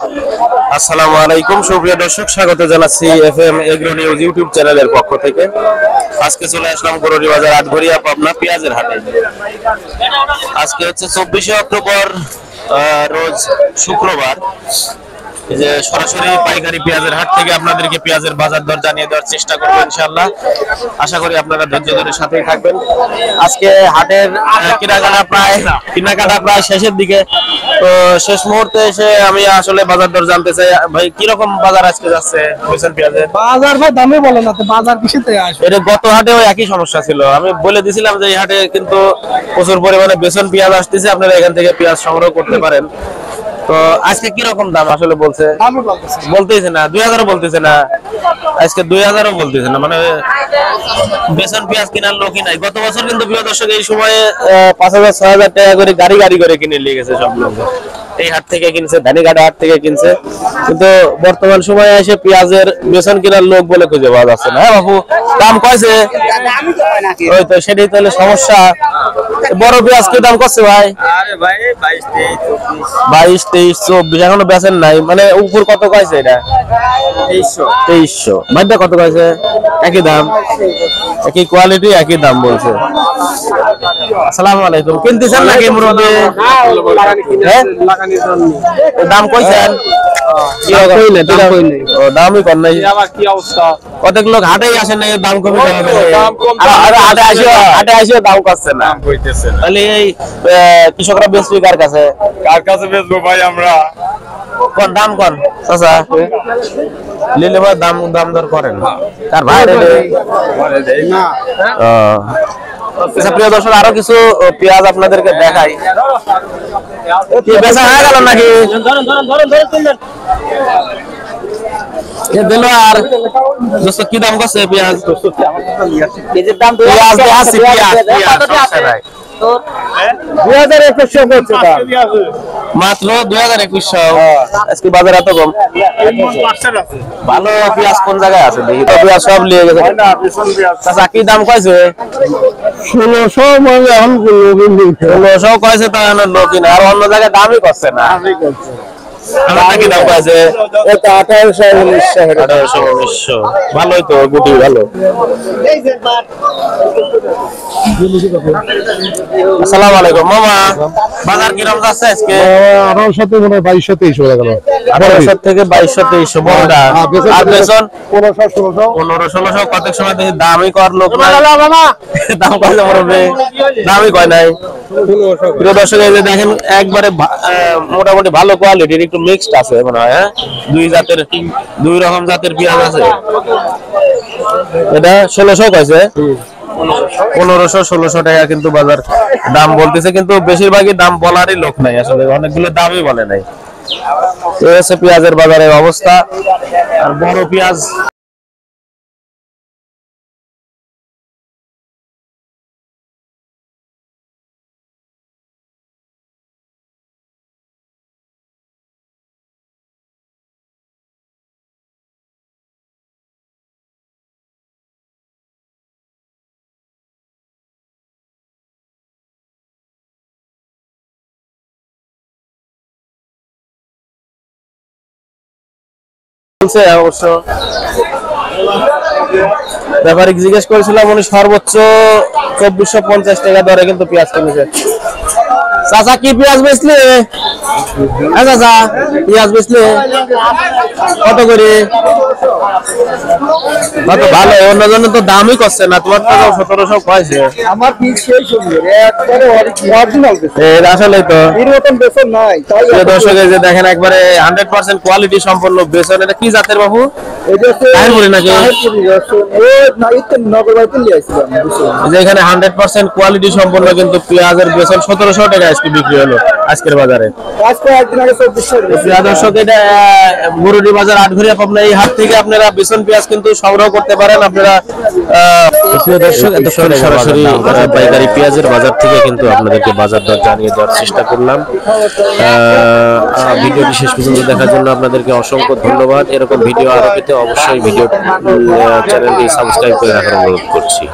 আসসালামু আলাইকুম সুপ্রিয় দর্শক, স্বাগত জানাচ্ছি এফএম এগ্রো নিউজ ইউটিউব চ্যানেলের পক্ষ থেকে। আজকে চলে আসলাম গরুরি বাজার আটঘরিয়া পাবনা পেঁয়াজের হাটে। আজকে হচ্ছে 24শে অক্টোবর, রোজ শুক্রবার। এই যে সরাসরি পাইকারি পেঁয়াজের হাট থেকে আপনাদেরকে পেঁয়াজের বাজার দর জানিয়ে দেওয়ার চেষ্টা করবো ইনশাআল্লাহ। আশা করি আপনারা ধৈর্য ধরে সাথেই থাকবেন। আজকে হাটের কেনাকাটা প্রায় শেষের দিকে, তো শেষ মুহূর্তে এসে আমি আসলে বাজার দর জানতে চাই। ভাই, কিরকম বাজার আজকে যাচ্ছে বেসন পেঁয়াজের বাজার? ভাই দামে বলে না তো, বাজার কিসেতে আসবে? এটা গত হাটেও একই সমস্যা ছিল। আমি বলে দিছিলাম যে এই হাটে কিন্তু প্রচুর পরিমাণে বেসন পেঁয়াজ আসতেছে, আপনারা এখান থেকে পেঁয়াজ সংগ্রহ করতে পারেন। তো আজকে কি রকম দাম আসলে বলছে? বলতেছে না 2000 বলতেছে না, আজকে 2000 বলতেছে না। মানে বেসন পেঁয়াজ কেনার লোকই নাই। গত বছর কিন্তু প্রিয় দর্শক এই সময়ে 5000 6000 টাকা করে গাড়ি করে কিনে নিয়ে গেছে সব লোক। এই হাট থেকে কিনছে, ধানিঘাটা হাট থেকে কিনছে, কিন্তু বর্তমান সময়ে এসে পেঁয়াজের বেসন কেনার লোক বলে খুঁজে পাওয়া যাচ্ছে না। হ্যাঁ বাবু, দাম কয়ছে? ওই তো সেটাই তাহলে সমস্যা। বড় পেঁয়াজ কি দাম করছে ভাই? আরে ভাই 22 23 24 এখনো বেচেন নাই। মানে উপর কত কইছে এটা? 2300। মাইদা কত কইছে? একই দাম, একই কোয়ালিটি, একই দাম বলছে। আসসালামু আলাইকুম। কিনতেছেন নাকি মুরব্বি? হ্যাঁ, দাম কইছেন? দামই কম নাই। কি অবস্থা? কতক লোক হাটেই আসে না, দাম কমে হাটে আসেও দাম করছে না। তাহলে এই কৃষকরা বেচবে কার কাছে? বেচবো ভাই আমরা? কোন দাম কোন চাচা নিলে ভাই দাম দর করেন তার বাইরে না। আচ্ছা প্রিয় দর্শক, আরো কিছু পেঁয়াজ আপনাদেরকে দেখাই। কি বেচা হয়ে গেল নাকি? দিল আর দোস্ত কি দাম করছে পেঁয়াজ? কেজির দাম 2000 মাত্র 2100। আজকে বাজার এত কম। ভালো পেঁয়াজ কোন জায়গায় আছে দেখি তো? পেঁয়াজ সব নিয়ে গেছে। চাচা কি দাম কইছে? 1600 কইছে, তা লোক না। আর অন্য জায়গায় দামই করছে না। কি দাম কইছে? 1800 ভালোই তো, গুটি ভালো। আসসালামু আলাইকুম মামা, বাজার কিরকম যাচ্ছে আজকে? 1800 থেকে 2200 2300 হয়ে গেল। 1800 থেকে 2200 2300 বড়টা। আর বেসন 1500 1600 কত সময় দেখি দামই কর লোক না। দাম কইছে মরবে, দামই কয় নাই। প্রিয় দর্শক, এই যে দেখেন একবারে মোটামুটি ভালো কোয়ালিটির, একটু মিক্সড আছে মনে হয়। হ্যাঁ, দুই রকম জাতের পেঁয়াজ আছে। এটা 1600 কইছে, 1500 1600 টাকা কিন্তু বাজার দাম বলতেছে, কিন্তু বেশিরভাগই দাম বলারই লোক নাই। আসলে অনেকগুলো দামই বলে নাই। এই হচ্ছে পেঁয়াজের বাজারের অবস্থা। আর বড় পেঁয়াজ বলছে অবশ্য। ব্যাপারিক জিজ্ঞেস করেছিলাম, উনি সর্বোচ্চ 2450 টাকা দরে কিন্তু পেঁয়াজ কিনেছে। চাচা কি পেঁয়াজ বেচলে? হ্যাঁ চাচা, পেঁয়াজ বেচলে কত করে? কত ভালো, অন্য জন্য তো দামই করছে না। তোমার তো 1700 কয়েছে। আমার পিস সেই সুন্দর, একবারে অরিজিনাল বেসন। আসলে তো এরকম বেসন নাই। প্রিয় দর্শক, এই যে দেখেন একবারে 100% কোয়ালিটি সম্পন্ন বেসন। এটা কি জাতের বাবু? এটা তাহিরপুরি নাকি? তাহিরপুরি বেসন। ওই না, এটা নগরবাড়িতে নিয়ে আসছিলাম। যে এখানে 100% কোয়ালিটি সম্পন্ন কিন্তু পেঁয়াজের বেসন 1700 টাকা আজকে বিক্রি হলো আজকের বাজারে। আজকে একদিন আগে 2400। প্রিয় দর্শক, এটা গরুরি বাজার আটঘরিয়া পাবনা। এই হাট থেকে আপনারা বেসন পেঁয়াজ কিন্তু সংগ্রহ করতে পারেন। আপনারা প্রিয় দর্শক, এতক্ষণ সরাসরি পাইকারি পেঁয়াজের বাজার থেকে কিন্তু আপনাদেরকে বাজার দর জানিয়ে দেওয়ার চেষ্টা করলাম। ভিডিওটি শেষ পর্যন্ত দেখার জন্য আপনাদেরকে অসংখ্য ধন্যবাদ। এরকম ভিডিও আরো পেতে অবশ্যই ভিডিও চ্যানেলটি সাবস্ক্রাইব করে রাখার অনুরোধ করছি।